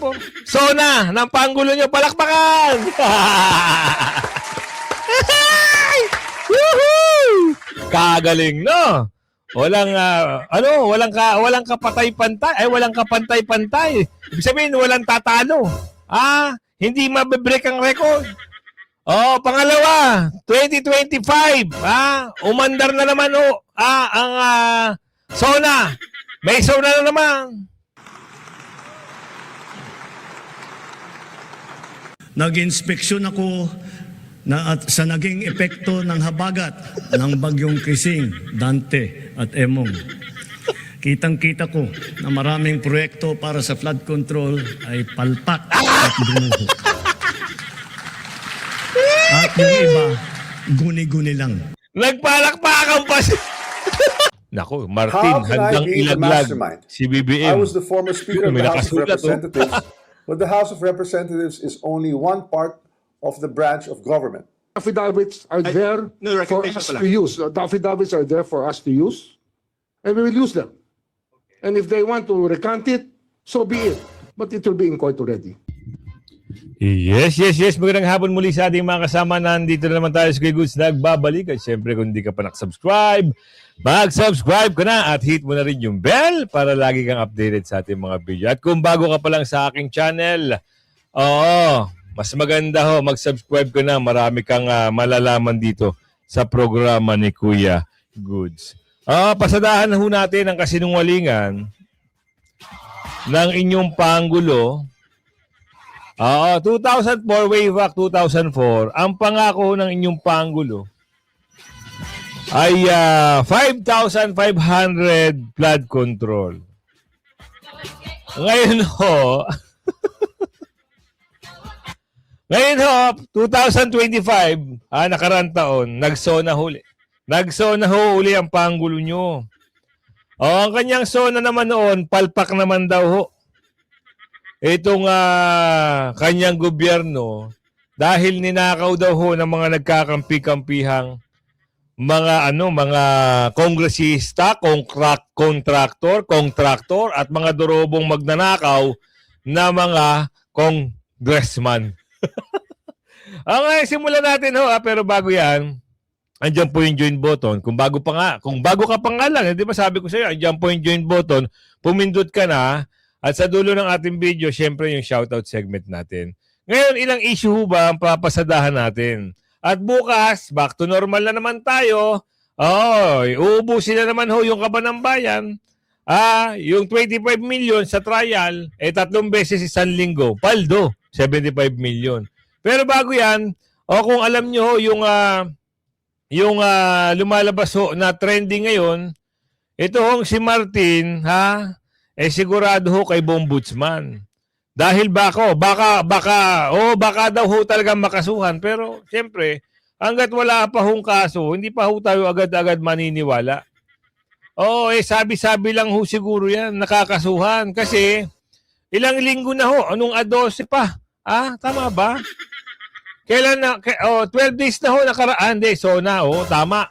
po. Sona ng panggulo nyo, palakpakan! Woohoo! Kagaling, no? Walang kapatay-pantay. Ay, walang kapantay-pantay. Ibig sabihin, walang tatalo. Hindi mabibreak ang record. Pangalawa, 2025. Umandar na naman ang Sona. May Sona na naman. Nag-inspeksyon ako at sa naging epekto ng habagat ng bagyong Krising, Dante at Emong. Kitang-kita ko na maraming proyekto para sa flood control ay palpak at bumuho. At yung iba, guni-guni lang. Nagpalakpakan pa si... Naku, Martin, handang ilaglag si BBM. I was the former Speaker of the House of Representatives, but the House of Representatives is only one part of the branch of government. Affidavits are there for us to use. The affidavits are there for us to use, and we will use them. And if they want to recant it, so be it. But it will be in court already. Yes. Magandang hapon muli sa ating mga kasama. Nandito na naman tayo sa Kuya Goods nagbabalik. At syempre kung hindi ka pa nakasubscribe, mag-subscribe ka na at hit mo na rin yung bell para lagi kang updated sa ating mga video. At kung bago ka pa lang sa aking channel, mas maganda mag-subscribe ka na. Marami kang malalaman dito sa programa ni Kuya Goods. Pasadahan na natin ang kasinungalingan ng inyong Pangulo. 2004, way back 2004, ang pangako ng inyong Pangulo ay 5,500 flood control. Ngayon ngayon 2025, nakarang taon, nagsona huli. Nagsona uli ang Pangulo nyo. Ang kanyang sona naman noon, palpak naman daw itong kanyang gobyerno dahil ninakaw daw ng mga nagkakampi-kampihang mga kongresista, kontraktor at mga durobong magnanakaw na mga congressman. Simulan natin pero bago yan, andyan po yung join button. Kung bago ka pa nga lang, di ba sabi ko sa iyo, andyan po yung join button, pumindot ka na. At sa dulo ng ating video, syempre yung shoutout segment natin. Ngayon, ilang issue ba ang papasadahan natin? At bukas, back to normal na naman tayo. Uubusin na naman yung Kaban ng Bayan. Yung 25 million sa trial, 3 beses isang linggo. Paldo, 75 million. Pero bago yan, kung alam nyo yung lumalabas na trending ngayon, ito si Martin, sigurado kay Bombudsman. Dahil baka daw talagang makasuhan. Pero, siyempre, hanggat wala pa kaso, hindi pa tayo agad-agad maniniwala. Sabi-sabi lang siguro yan, nakakasuhan. Kasi, ilang linggo na anong 12 pa? Tama ba? Kailan na, 12 days na nakaraan. Tama.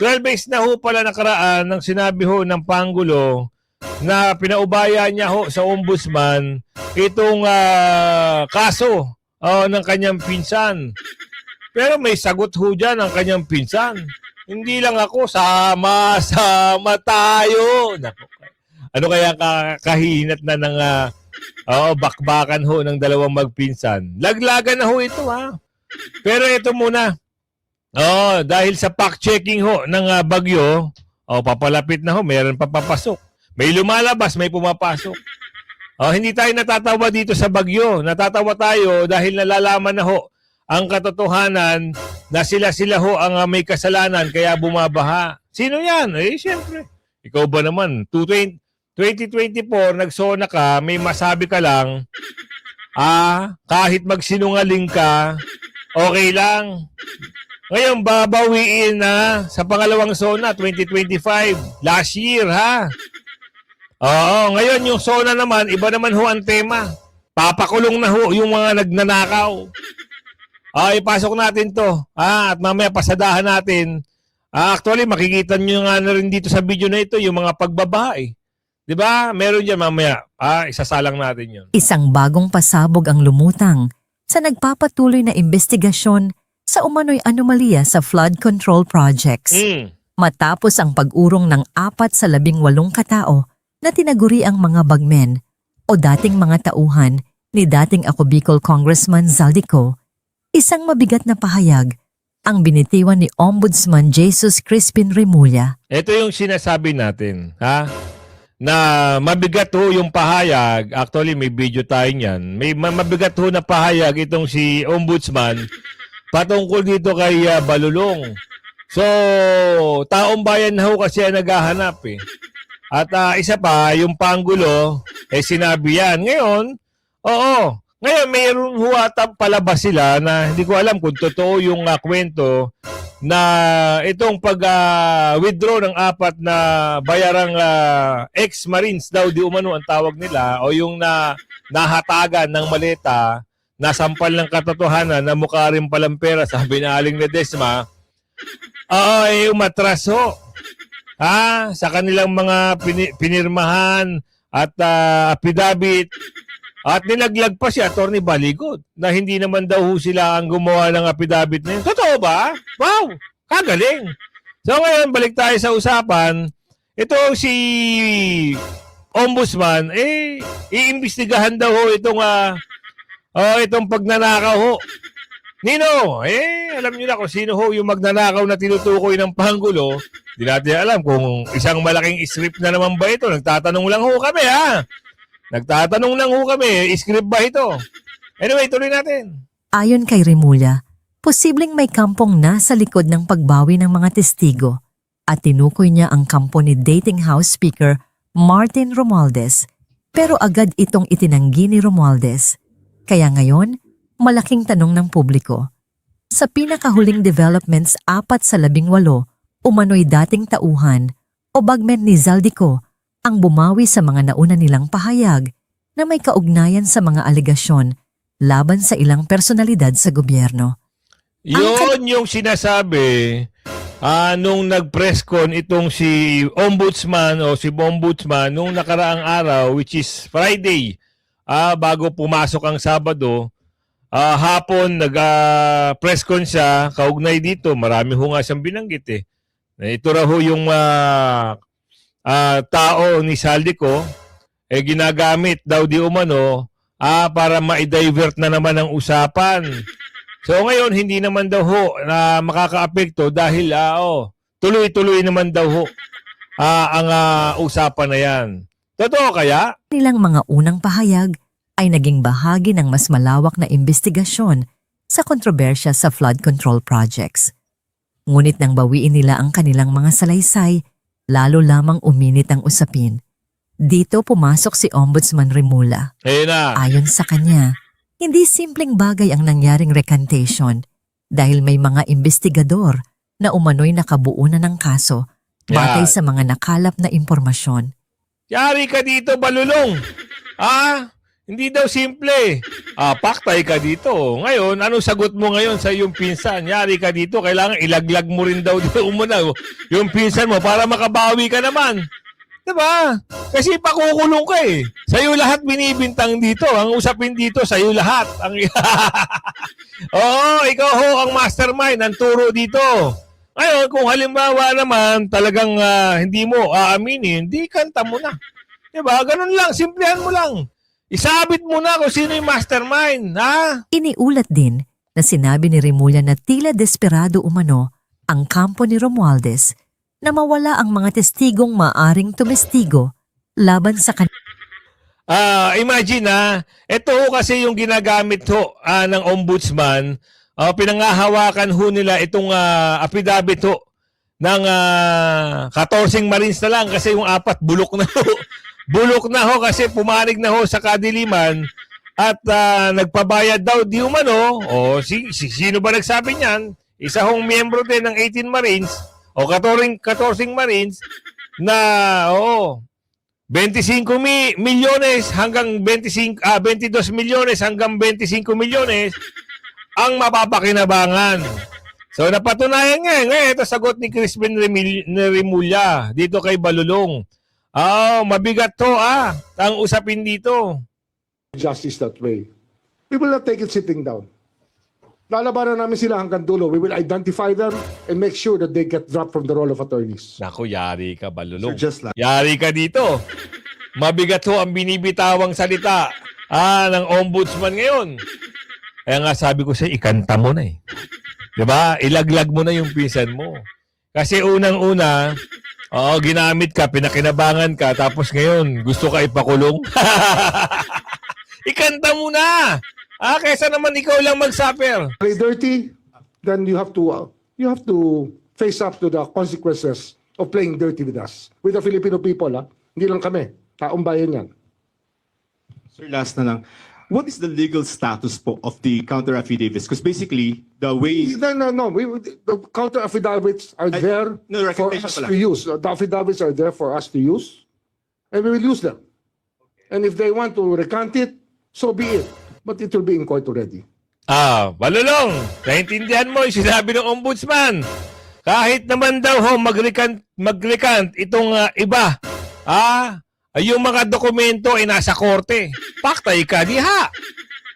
12 days na pala nakaraan ng sinabi ng Pangulo na pinaubaya niya sa ombudsman itong kaso ng kanyang pinsan. Pero may sagot dyan ang kanyang pinsan. Hindi lang ako, sama-sama tayo. Naku, ano kaya kahinat na ng bakbakan ng dalawang magpinsan? Laglagan na ito Pero ito muna. Dahil sa fact-checking ng bagyo, papalapit na meron pa papasok. May lumalabas, may pumapasok. Hindi tayo natatawa dito sa bagyo. Natatawa tayo dahil nalalaman na ang katotohanan na sila ang may kasalanan kaya bumabaha. Sino yan? Siyempre. Ikaw ba naman? 2024, nagsona ka, may masabi ka lang, kahit magsinungaling ka, okay lang. Ngayon, babawiin na sa pangalawang sona, 2025. Last year, ngayon yung SONA naman, iba naman ang tema. Papakulong na yung mga nagnanakaw. Ipasok natin to. At mamaya pasadahan natin. Actually, makikita nyo nga na rin dito sa video na ito, yung mga pagbabae. 'Di ba? Meron diyan mamaya. Isasalang natin 'yon. Isang bagong pasabog ang lumutang sa nagpapatuloy na investigasyon sa umano'y anomalya sa flood control projects. Matapos ang pag-urong ng 4 sa 18 katao na tinaguri ang mga bagmen o dating mga tauhan ni dating Ako Bicol Congressman Zaldico, isang mabigat na pahayag ang binitiwan ni Ombudsman Jesus Crispin Remulla. Ito yung sinasabi natin, ha? Na mabigat ho yung pahayag. Actually, may video tayo niyan. May mabigat ho na pahayag itong si Ombudsman patungkol dito kay Balulong. So, taong bayan na ho kasi ang naghahanap eh. At isa pa, yung Pangulo, sinabi yan. Ngayon, oo, ngayon mayroon ho atang palabas sila na hindi ko alam kung totoo yung kwento na itong pag-withdraw ng 4 na bayarang ex-marines daw di umano ang tawag nila o yung nahatagan ng maleta nasampal ng katotohanan na mukha rin palang pera, sabi na Aling Ledesma, umatraso sa kanilang mga pinirmahan at affidavit. At nilaglag pa si Atty. Baligod na hindi naman daw sila ang gumawa ng affidavit na yun. Totoo ba? Wow! Kagaling! So ngayon, balik tayo sa usapan. Ito si Ombudsman, iimbestigahan daw ho itong pagnanakaw ho. Nino, alam niyo na kung sino ho yung magnanakaw na tinutukoy ng Pangulo. Hindi natin alam kung isang malaking script na naman ba ito. Nagtatanong lang ho kami, ha? Nagtatanong lang ho kami, script ba ito? Anyway, tuloy natin. Ayon kay Remulla, posibleng may kampong nasa likod ng pagbawi ng mga testigo at tinukoy niya ang kampo ni Dating House Speaker Martin Romualdez, pero agad itong itinanggi ni Romualdez. Kaya ngayon, malaking tanong ng publiko. Sa pinakahuling developments 4 sa 18, umano'y dating tauhan o bagmen ni Zaldico ang bumawi sa mga nauna nilang pahayag na may kaugnayan sa mga alegasyon laban sa ilang personalidad sa gobyerno. Yun yung sinasabi nung nag-press con itong si Ombudsman o si Ombudsman nung nakaraang araw, which is Friday, bago pumasok ang Sabado. Hapon nag-press con siya, kaugnay dito, marami ho nga siyang binanggit eh. Ito raw ho yung tao ni Zaldico, ginagamit daw di umano para ma-divert na naman ang usapan. So ngayon, hindi naman daw ho na makakaapekto dahil tuloy-tuloy naman daw ho ang usapan na yan. Totoo kaya? Nilang mga unang pahayag ay naging bahagi ng mas malawak na investigasyon sa kontrobersya sa flood control projects. Ngunit nang bawiin nila ang kanilang mga salaysay, lalo lamang uminit ang usapin. Dito pumasok si Ombudsman Remulla. Ayon sa kanya, hindi simpleng bagay ang nangyaring recantation dahil may mga investigador na umano'y nakabuo na ng kaso batay sa mga nakalap na impormasyon. Yari ka dito, Balulong! Hindi daw simple. Paktay ka dito. Ngayon, anong sagot mo ngayon sa iyong pinsan? Yari ka dito, kailangan ilaglag mo rin daw dito umuna yung pinsan mo para makabawi ka naman. Diba? Kasi pakukulong ka eh. Sa'yo lahat binibintang dito. Ang usapin dito, sa'yo lahat. Ikaw ho ang mastermind, ang turo dito. Ngayon, kung halimbawa naman talagang hindi mo aaminin, di kanta mo na. Diba? Ganun lang, simplehan mo lang. Isabit mo na kung sino yung mastermind, ha? Iniulat din na sinabi ni Remulla na tila desperado umano ang kampo ni Romualdez na mawala ang mga testigong maaring tumestigo laban sa kanila. Imagine ito ho kasi yung ginagamit ho ng ombudsman. Pinangahawakan ho nila itong affidavit ho ng 14 Marines na lang kasi yung 4 bulok na ho. Bulok na ho kasi pumanig na ho sa kadiliman at nagpabayad daw di umano. Sino ba nagsabi niyan? Isa hong miyembro din ng 18 Marines o 14 Marines na 25 milyones hanggang 22 milyones hanggang 25 milyones ang mapapakinabangan. So napatunayan ngayon ito sagot ni Crispin Remulla dito kay Balulong. Mabigat to ang usapin dito. justice that way. We will not take it sitting down. Lalabanan namin sila hanggang dulo. We will identify them and make sure that they get dropped from the role of attorneys. Naku, yari ka, Balulong. Sir, just like- Yari ka dito. Mabigat ho ang binibitawang salita ng ombudsman ngayon. Kaya nga sabi ko sa'yo, ikanta mo na eh. Diba? Ilaglag mo na yung pinsan mo. Kasi unang-una, ginamit ka, pinakinabangan ka, tapos ngayon, gusto ka ipakulong. Ikanta mo na! Kaysa naman ikaw lang mag-suffer. Play dirty, then you have to face up to the consequences of playing dirty with us. With the Filipino people, hindi lang kami. Taong bayan yan. Sir, last na lang. What is the legal status po of the counter affidavits? Because basically, the way... No. The counter affidavits are there no, for recognition us pala. to use. The affidavits are there for us to use, and we will use them. And if they want to recant it, so be it. But it will be in court already. Balulong, naintindihan mo yung sinabi ng ombudsman. Kahit naman daw mag-recant itong iba, yung mga dokumento ay nasa korte. Paktay ka, diha.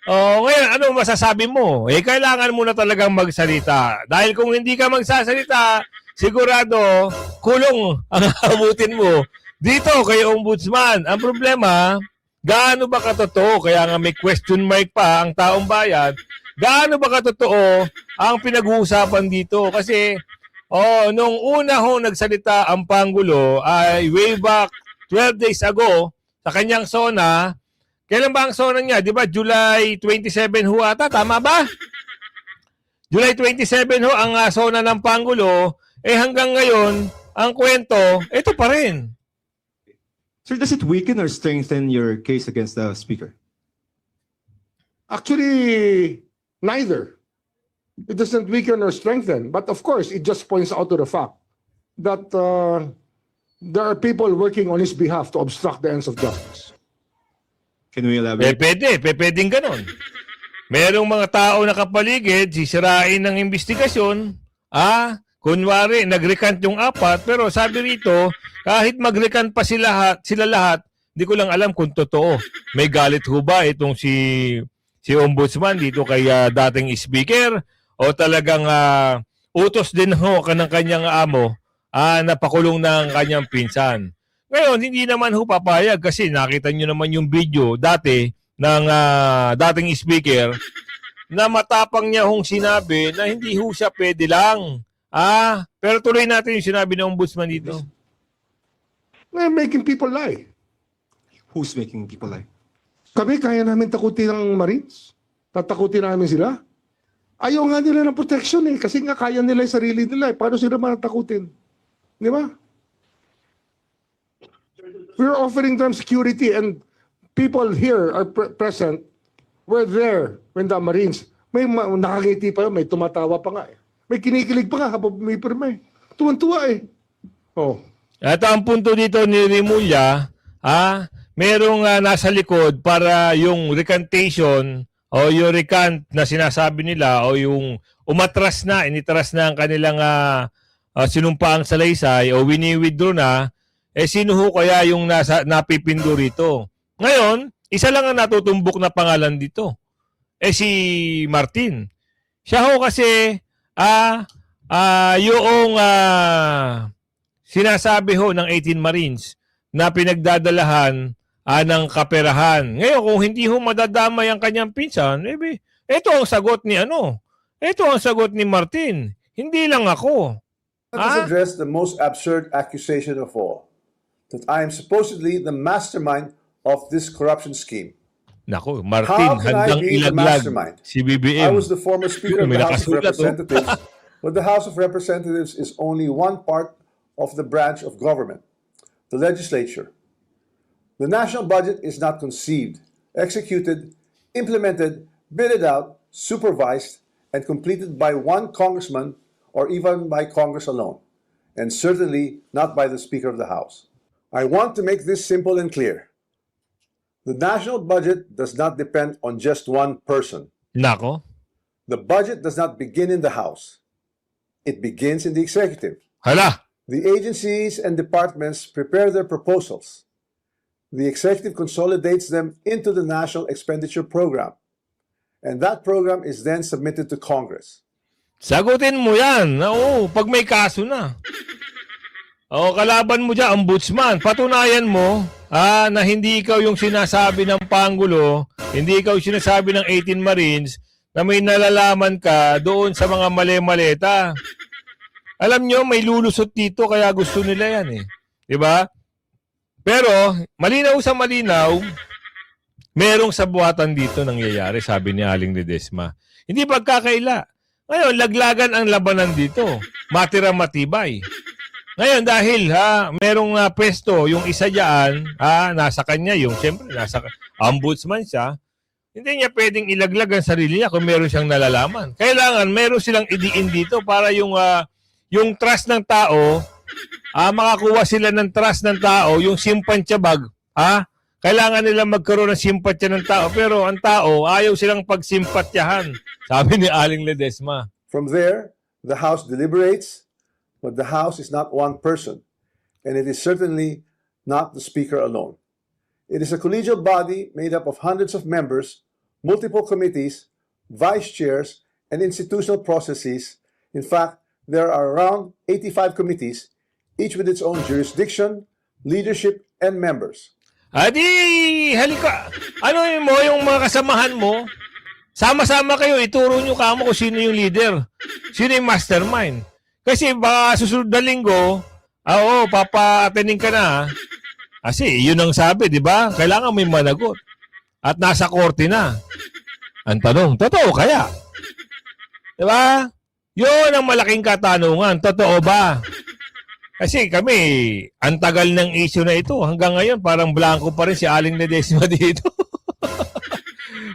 Ngayon, ano masasabi mo? Kailangan mo na talagang magsalita. Dahil kung hindi ka magsasalita, sigurado, kulong ang abutin mo. Dito kay ombudsman. Ang problema, gaano ba katotoo? Kaya nga may question mark pa ang taong bayan. Gaano ba katotoo ang pinag-uusapan dito? Kasi, nung una ho nagsalita ang Pangulo ay way back 12 days ago sa kanyang SONA. Kailan ba ang SONA niya? Di ba July 27 ho ata? Tama ba? July 27 ho ang SONA ng Pangulo. Hanggang ngayon, ang kwento, ito pa rin. Sir, does it weaken or strengthen your case against the speaker? Actually, neither. It doesn't weaken or strengthen. But of course, it just points out to the fact that there are people working on his behalf to obstruct the ends of justice. Can we elaborate? Pwedeng ganon. Merong mga tao na kapaligid, sisirain ng investigasyon, kunwari, nag-recant yung apat, pero sabi rito, kahit mag-recant pa sila lahat, di ko lang alam kung totoo. May galit ho ba itong si ombudsman dito kay dating speaker, o talagang utos din ho ng kanyang amo, napakulong ng kanyang pinsan. Ngayon, hindi naman ho papayag kasi nakita nyo naman yung video dati ng dating speaker na matapang niya hong sinabi na hindi ho siya pwede lang. Pero tuloy natin yung sinabi ng ombudsman dito. They're making people lie. Who's making people lie? Kami, kaya namin takutin ng Marines. Tatakutin namin sila. Ayaw nga nila ng protection kasi nga kaya nila yung sarili nila. Paano sila matakutin? Di ba? We're offering them security and people here are present. We're there when the Marines, may nakangiti pa, may tumatawa pa nga May kinikilig pa nga habang may pirma Tuwan-tuwa At ang punto dito ni Rimulya, merong nasa likod para yung recantation o yung recant na sinasabi nila o yung initras na ang kanilang sinumpaang salaysay o wini-withdraw na, sino ho kaya yung napipindo rito? Ngayon, isa lang ang natutumbok na pangalan dito. Si Martin. Siya ho kasi, yung sinasabi ho ng 18 Marines na pinagdadalahan ng kaperahan. Ngayon, kung hindi ho madadamay ang kanyang pinsan, ito ang sagot ni Ito ang sagot ni Martin. Hindi lang ako. Let us address the most absurd accusation of all, that I am supposedly the mastermind of this corruption scheme. Nako, Martin, How can I handang be the ilaglag mastermind? si BBM. I was the former Speaker of May the House of nakasulat, Representatives, but the House of Representatives is only one part of the branch of government, the legislature. The national budget is not conceived, executed, implemented, bidded out, supervised, and completed by one congressman or even by Congress alone, and certainly not by the Speaker of the House. I want to make this simple and clear. The national budget does not depend on just one person. Nako. The budget does not begin in the House. It begins in the executive. Hala, The agencies and departments prepare their proposals. The executive consolidates them into the National Expenditure Program, and that program is then submitted to Congress. Sagutin mo yan. Oo, pag may kaso na. O, kalaban mo dyan, ombudsman. Patunayan mo na hindi ikaw yung sinasabi ng Pangulo, hindi ikaw yung sinasabi ng 18 Marines na may nalalaman ka doon sa mga mali-maleta. Alam nyo, may lulusot dito kaya gusto nila yan eh. Diba? Pero, malinaw sa malinaw, merong sabuatan dito nangyayari, sabi ni Aling Ledesma. Hindi pagkakaila. Ngayon, laglagan ang labanan dito. Matira matibay. Ngayon, dahil merong pwesto, yung isa dyan, nasa kanya, yung siyempre, nasa ombudsman siya, hindi niya pwedeng ilaglag ang sarili niya kung meron siyang nalalaman. Kailangan, meron silang idiin dito para yung trust ng tao, makakuha sila ng trust ng tao, yung simpansya-bag, kailangan nila magkaroon ng simpatsya ng tao, pero ang tao, ayaw silang pagsimpatyahan, sabi ni Aling Ledesma. From there, the House deliberates, but the House is not one person, and it is certainly not the Speaker alone. It is a collegial body made up of hundreds of members, multiple committees, vice chairs, and institutional processes. In fact, there are around 85 committees, each with its own jurisdiction, leadership, and members. Adi, halika. Ano mo, yung mga kasamahan mo, sama-sama kayo, ituro nyo kamo kung sino yung leader, sino yung mastermind. Kasi baka susunod na linggo, papa-attending ka na. Kasi yun ang sabi, di ba? Kailangan may managot. At nasa korte na. Ang tanong, totoo kaya? Di ba? Yun ang malaking katanungan. Totoo ba? Kasi kami, ang tagal ng issue na ito. Hanggang ngayon, parang blanco pa rin si Aling Ledesma dito.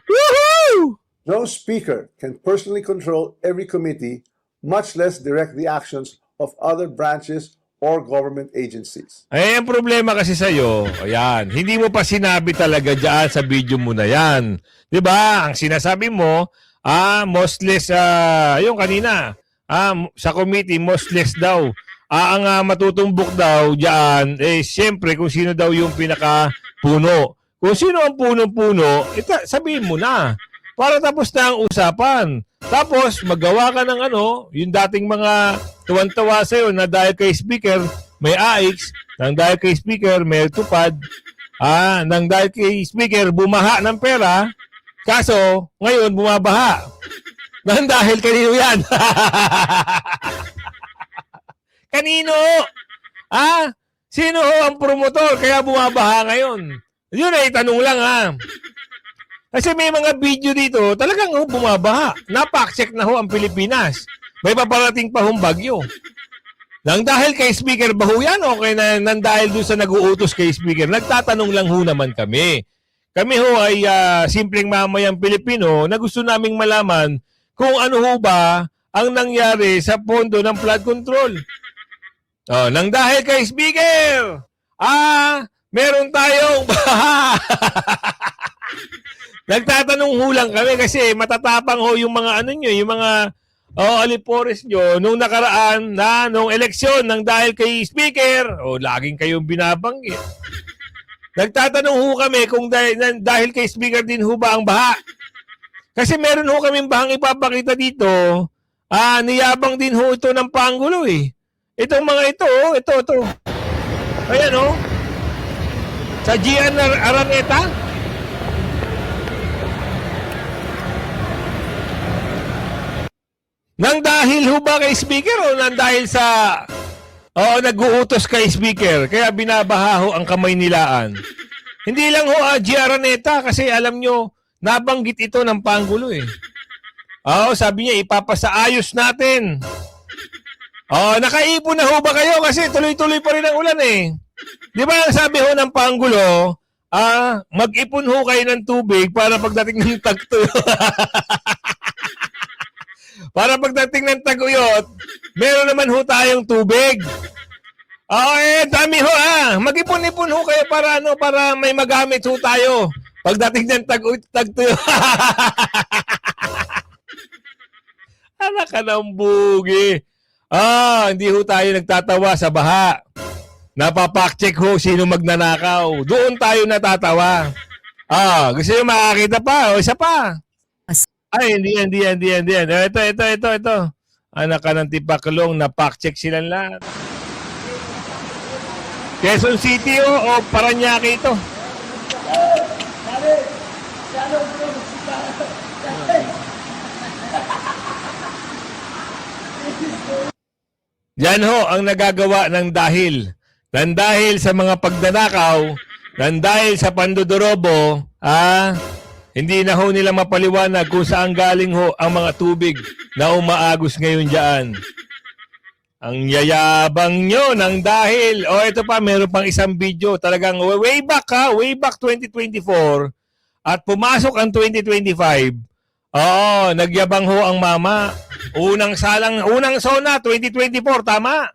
Woohoo! No speaker can personally control every committee, much less direct the actions of other branches or government agencies. Ay, ang problema kasi sa'yo, ayan, hindi mo pa sinabi talaga dyan sa video mo na yan. Diba? Ang sinasabi mo, most less, yung kanina, sa committee, most less daw. Ang matutumbok daw dyan, siyempre, kung sino daw yung pinaka-puno. Kung sino ang puno-puno, sabihin mo na. Para tapos na ang usapan. Tapos, magawa ka ng yung dating mga tuwan-tawa sa'yo na dahil kay speaker, may AX, nang dahil kay speaker, may tupad, nang dahil kay speaker, bumaha ng pera, kaso, ngayon, bumabaha. Nang dahil kanino yan? Kanino? Sino ang promotor kaya bumabaha ngayon? Yun ay tanong lang Kasi may mga video dito, talagang bumabaha. Napak-check na ang Pilipinas. May paparating pa bagyo. Nang dahil kay speaker ba yan o nang dahil doon sa nag-uutos kay speaker? Nagtatanong lang naman kami. Kami ay simpleng mamayang Pilipino na gusto naming malaman kung ano ba ang nangyari sa pondo ng flood control. Nang dahil kay speaker, meron tayong baha. Nagtatanong lang kami kasi matatapang yung mga yung mga alipores nyo nung nakaraan nung eleksyon nang dahil kay speaker, laging kayong binabanggit. Nagtatanong kami kung dahil kay speaker din ba ang baha. Kasi meron kaming bahang ipapakita dito. Niyabang din ito ng Pangulo Itong mga ito. Ayan sa Gian Araneta. Nang dahil ba kay speaker o nang dahil sa nag-uutos kay speaker kaya binabaha ang kamay nilaan. Hindi lang Gian Araneta kasi alam nyo nabanggit ito ng Pangulo sabi niya ipapasaayos natin. Nakaipon na ba kayo kasi tuloy-tuloy pa rin ang ulan Di ba ang sabi ng Pangulo, mag-ipon kayo ng tubig para pagdating ng tagtuyot. Para pagdating ng taguyot, meron naman tayong tubig. Dami Mag-ipon-ipon kayo para may magamit tayo. Pagdating ng tagtuyot. Anak ka ng bugi. Hindi ho tayo nagtatawa sa baha. Napapack-check ho sino magnanakaw. Doon tayo natatawa. Gusto nyo makakita pa? O isa pa. Ay, hindi yan. Ito. Anak ka ng tipaklong, napack-check silang lahat. Quezon City o Paranaque ito. Yan ho ang nagagawa ng dahil. Nang dahil sa mga pagdanakaw, nang dahil sa pandodorobo, hindi na ho nila mapaliwanag kung saan galing ho ang mga tubig na umaagos ngayon dyan. Ang yayabang nyo ng dahil. Ito pa, meron pang isang video. Talagang way back 2024. At pumasok ang 2025. Nagyabang ho ang mama. Unang SONA, 2024, tama?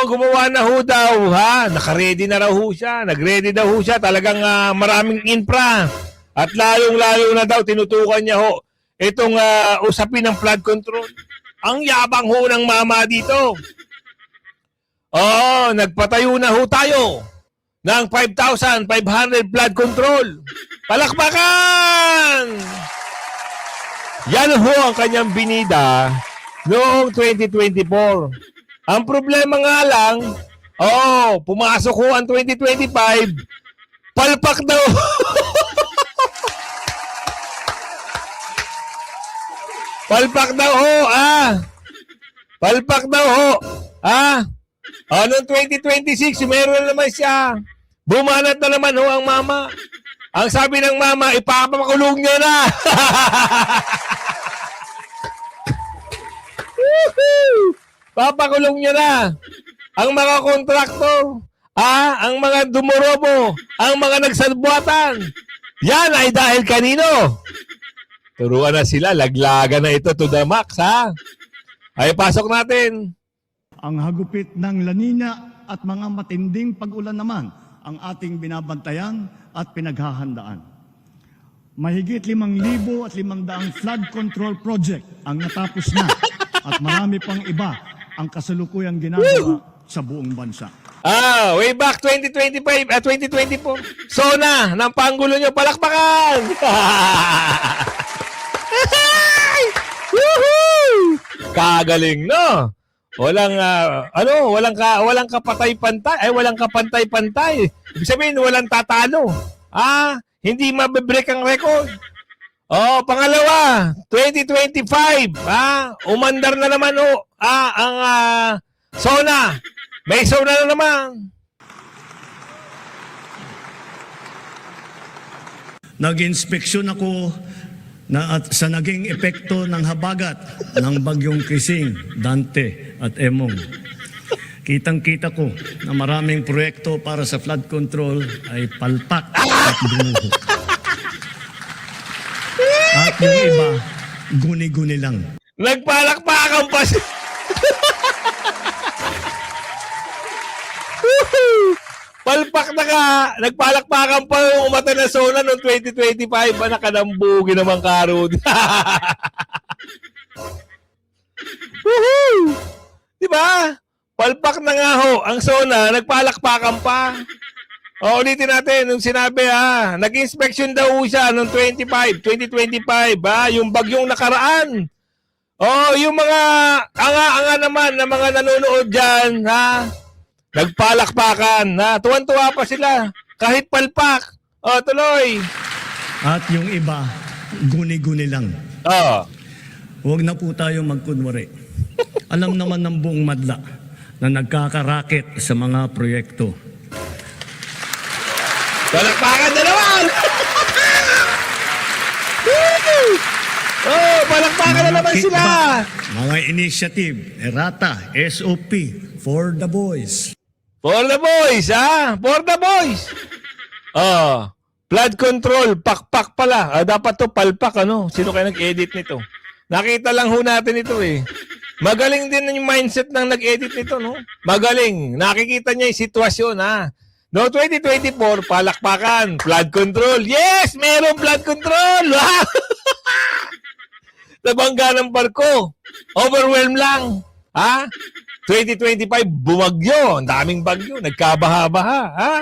Gumawa na ho daw, Naka-ready na raw ho siya. Nag-ready daw ho siya. Talagang maraming infra. At lalong-lalo na daw, tinutukan niya ho itong usapin ng flood control. Ang yabang ho ng mama dito. Nagpatayo na ho tayo ng 5,500 flood control. Palakpakan! Yan ho ang kanyang binida noong 2024. Ang problema nga lang, pumasok ho ang 2025, palpak daw. Palpak daw ho, Palpak daw ho, noong 2026, meron na naman siya. Bumanat na naman ho ang mama. Ang sabi ng mama, ipapakulong niya na. Papakulong niya na. Ang mga kontraktor, ang mga dumorobo, ang mga nagsalbuatan. Yan ay dahil kanino? Turuan na sila, laglagan na ito to the max, Ay, pasok natin. Ang hagupit ng La Nina at mga matinding pag-ulan naman ang ating binabantayan at pinaghahandaan. Mahigit 5,500 flood control project ang natapos na at marami pang iba ang kasalukuyang ginagawa sa buong bansa. Way back 2025 at 2024. SONA ng Pangulo nyo, palakpakan! Woohoo! Kagaling, no? Walang kapatay-pantay. Walang kapantay-pantay. Ibig sabihin, walang tatalo. Hindi mabibreak ang record. Pangalawa, 2025. Umandar na naman ang SONA. May SONA na naman. Nag-inspeksyon ako sa naging epekto ng habagat ng bagyong Krising, Dante at Emong. Kitang-kita ko na maraming proyekto para sa flood control ay palpak at dumuho. At yung iba, guni-guni lang. Nagpalakpakan pa siya. Palpak na ka. Nagpalakpakan pa yung umata na SONA noong 2025. Anak ka ng bugi naman karod. Woohoo! Diba? Palpak na nga ho. Ang SONA, nagpalakpakan pa. Ulitin natin. Nung sinabi nag-inspection daw siya noong 2025. Yung bagyong nakaraan. Yung mga anga-anga naman na mga nanonood dyan, nagpalakpakan. Tuwan-tuwa pa sila. Kahit palpak. Tuloy. At yung iba, guni-guni lang. Huwag na po tayo magkunwari. Alam naman ng buong madla na nagkakaraket sa mga proyekto. Palakpakan na naman! Palakpakan na naman sila! Mga initiative, errata, SOP, for the boys. For the boys, For the boys! Flood control, pakpak pala. Dapat to palpak, Sino kaya nag-edit nito? Nakita lang ho natin ito eh. Magaling din yung mindset ng nag-edit nito, no? Magaling. Nakikita niya yung sitwasyon, No, 2024, palakpakan, flood control. Yes, meron flood control! Nabangga ng barko. Overwhelm lang. Ha? 2025, bumagyo. Ang daming bagyo. Nagkabaha-baha. Ha?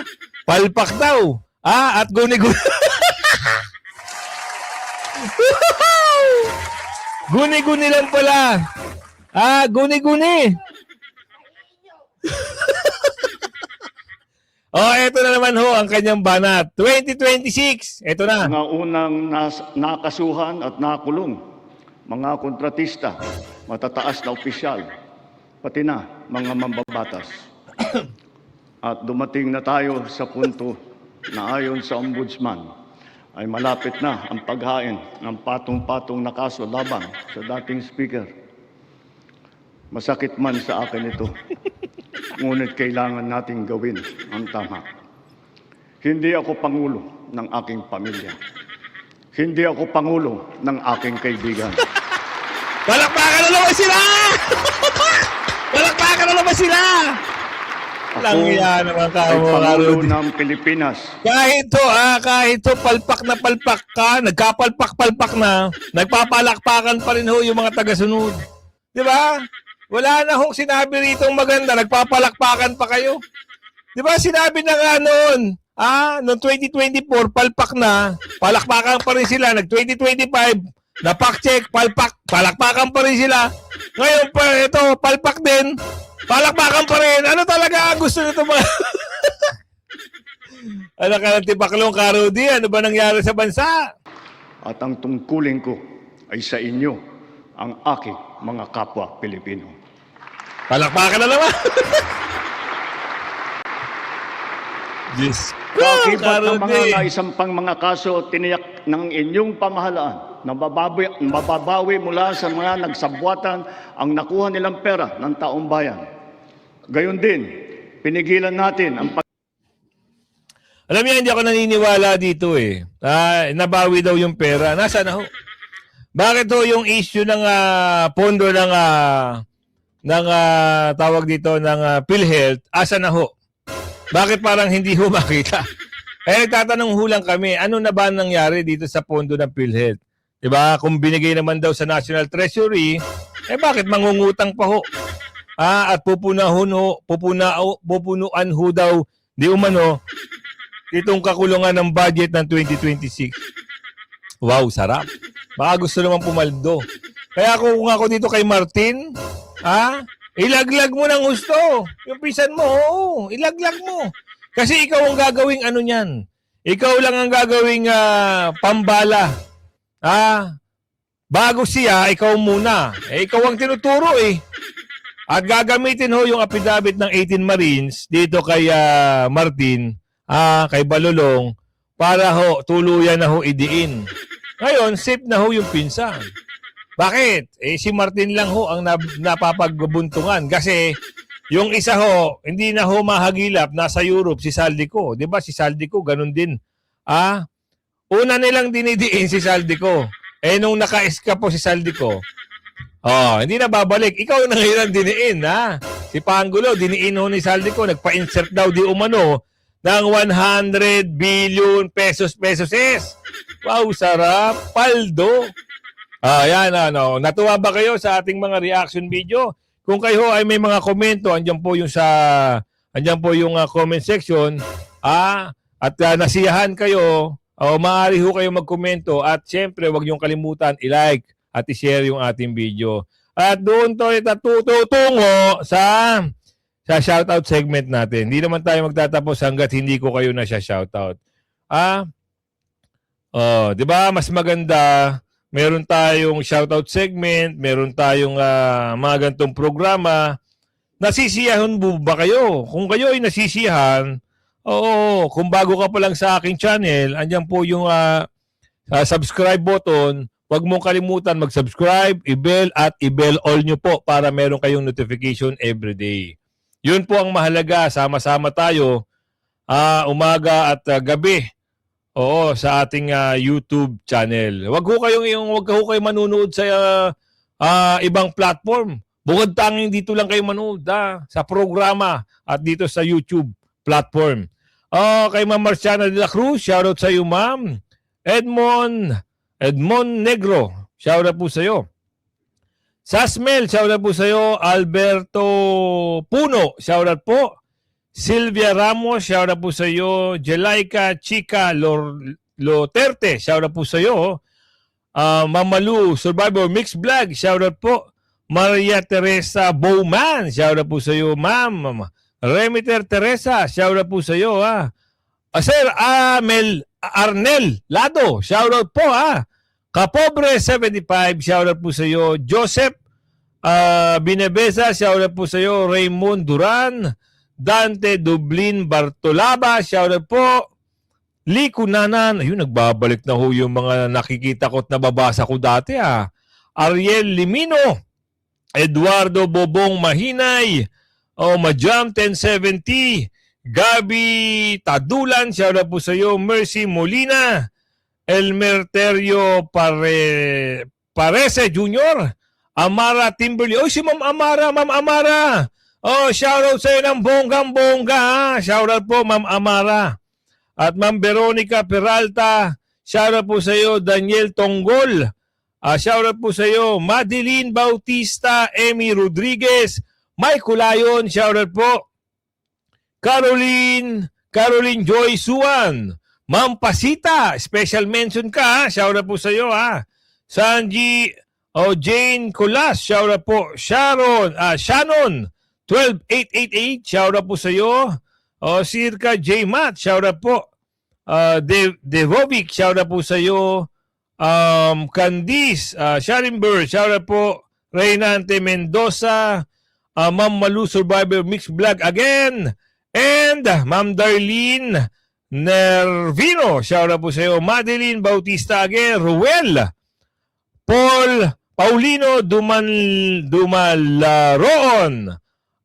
Palpak daw. Ha? At guni-guni. Guni-guni lang pala. Ah, guni-guni. Oh, eto na naman ho ang kanyang banat. 2026. Eto na. Mga unang nakasuhan at nakulong, mga kontratista, matataas na opisyal, pati na mga mambabatas. At dumating na tayo sa punto na ayon sa Ombudsman ay malapit na ang paghain ng patong-patong na kaso laban sa dating speaker. Masakit man sa akin ito, ngunit kailangan nating gawin ang tama. Hindi ako pangulo ng aking pamilya. Hindi ako pangulo ng aking kaibigan. Palakpakan na naman sila! Palakpakan na naman sila! Lang yan naman Ay ka, pangulo ng Pilipinas. kahit to palpak na palpak ka, nagkapalpak-palpak na, nagpapalakpakan pa rin ho yung mga taga-sunod. Di ba? Wala na hong sinabi rito maganda, nagpapalakpakan pa kayo. Di ba sinabi na nga noon, noong 2024, palpak na, palakpakan pa rin sila. Nag-2025, napak-check, palakpakan pa rin sila. Ngayon pa, ito, palpak din, palakpakan pa rin. Ano talaga ang gusto nito mga... Ano ka ng tipaklong, Karudi? Ano ba nangyari sa bansa? At ang tungkulin ko ay sa inyo, ang aking mga kapwa Pilipino. Palakpakan na naman. Diyos ko, Kakibat ng mga Karudi. naisampang mga kaso tiniyak ng inyong pamahalaan na mababawi mula sa mga nagsabwatan ang nakuha nilang pera ng taong bayan. Gayon din, pinigilan natin ang Alam niyo, hindi ako naniniwala dito eh. Nabawi daw yung pera. Nasaan na ho? Bakit ho yung issue ng pondo ng tawag dito ng PhilHealth, asa na ho? Bakit parang hindi ho makita? Eh, nagtatanong ho lang kami, ano na ba nangyari dito sa pondo ng PhilHealth? Diba? Kung binigay naman daw sa National Treasury, eh bakit mangungutang pa ho? At pupunuan ho daw di umano itong kakulungan ng budget ng 2026. Wow, sarap. Baka gusto naman pumaldo. Kaya kung ako dito kay Martin, ilaglag mo ng gusto. Yung pisan mo, ilaglag mo. Kasi ikaw ang gagawing ano niyan. Ikaw lang ang gagawing pambala. Bago siya, ikaw muna. Ikaw ang tinuturo eh. At gagamitin ho yung affidavit ng 18 Marines dito kay Martin, kay Balulong, para ho tuluyan na ho idiin. Ngayon, safe na ho yung pinsan. Bakit? Si Martin lang ho ang napapagbuntungan. Kasi yung isa ho, hindi na ho mahagilap, nasa Europe, si Saldico. Di ba si Saldico, ganun din. Una nilang dinidiin si Saldico. Nung naka-escape po si Saldico, hindi na babalik. Ikaw na ngayon ang diniin, Si Pangulo, diniin ho ni Saldico, nagpa-insert daw di umano ng 100 billion pesos. Wow, sarap. Paldo. Yan, natuwa ba kayo sa ating mga reaction video? Kung kayo ay may mga komento, andyan po yung comment section. At nasiyahan kayo, maaari ho kayo magkomento. At syempre, huwag niyong kalimutan i-like at i-share yung ating video. At doon to tutungo sa shoutout segment natin. Hindi naman tayo magtatapos hanggat hindi ko kayo na siya shoutout. 'Di ba? Mas maganda meron tayong shoutout segment, meron tayong mga ganitong programa. Nasisiyahan ba kayo? Kung kayo ay nasisiyahan, kung bago ka pa lang sa aking channel, andyan po yung subscribe button. Huwag mong kalimutan mag-subscribe, i-bell at i-bell all nyo po para meron kayong notification every day. Yun po ang mahalaga. Sama-sama tayo umaga at gabi. Sa ating YouTube channel. Huwag ko kayong manunood sa ibang platform. Bukod tanging dito lang kayo manood sa programa at dito sa YouTube platform. Kay Ma'am Marciana de la Cruz, shoutout sa iyo, Ma'am. Edmond Negro, shoutout po sa iyo. Sasmel, shoutout po sa iyo. Alberto Puno, shoutout po. Sylvia Ramos, shoutout po sa iyo. Jelaika Chica Loterte, shoutout po sa iyo. Mamalu Survivor Mix Vlog, shoutout po. Maria Teresa Bowman, shoutout po sa iyo, ma'am. Remiter Teresa, shoutout po sa iyo, ha. Sir Arnel Lado, shoutout po, ha. Kapobre 75, shoutout po sa iyo. Joseph Binebesa, shoutout po sa iyo. Raymond Duran, Dante Dublin Bartolaba, shoutout po. Lee Kunanan, ayun, nagbabalik na ho yung mga nakikita ko at nababasa ko dati, ha. Ariel Limino, Eduardo Bobong Mahinay, Majam 1070, Gabi Tadulan, shoutout po sa iyo. Mercy Molina, Elmer Terio Parese Jr., Amara Timberly. Si Ma'am Amara. Shoutout sa iyo ng bonggang-bongga, ha. Shoutout po, Ma'am Amara. At Ma'am Veronica Peralta, shoutout po sa iyo. Daniel Tonggol, shoutout po sa iyo. Madeline Bautista, Emmy Rodriguez, Mike Culayon, shoutout po. Caroline Joy Suan, Ma'am Pasita, special mention ka, ha? Shoutout po sa iyo, ha. Sanji Jane Colas, shoutout po. Shannon 12888, shoutout po sa iyo. Sirka J Matt, shoutout po. Devovic, shoutout po sa iyo. Candice Sharimber, shoutout po. Reynante Mendoza, Ma'am Malu Survivor Mix Vlog again. And Ma'am Darlene Nervino, shoutout po sa iyo. Madeline Bautista again. Ruel Paulino Dumalaroon,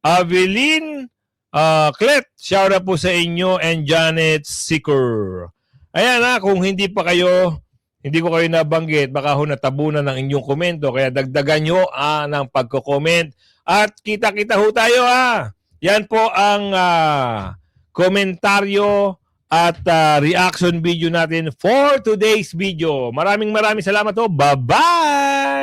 Avelin Clet, shoutout po sa inyo. And Janet Sicker. Ayan, ha, kung hindi ko kayo nabanggit, baka ho natabunan ng inyong komento, kaya dagdagan nyo ng pagko-comment. At kita-kita ho tayo, ha. Yan po ang komentaryo at reaction video natin for today's video. Maraming salamat ho. Bye-bye!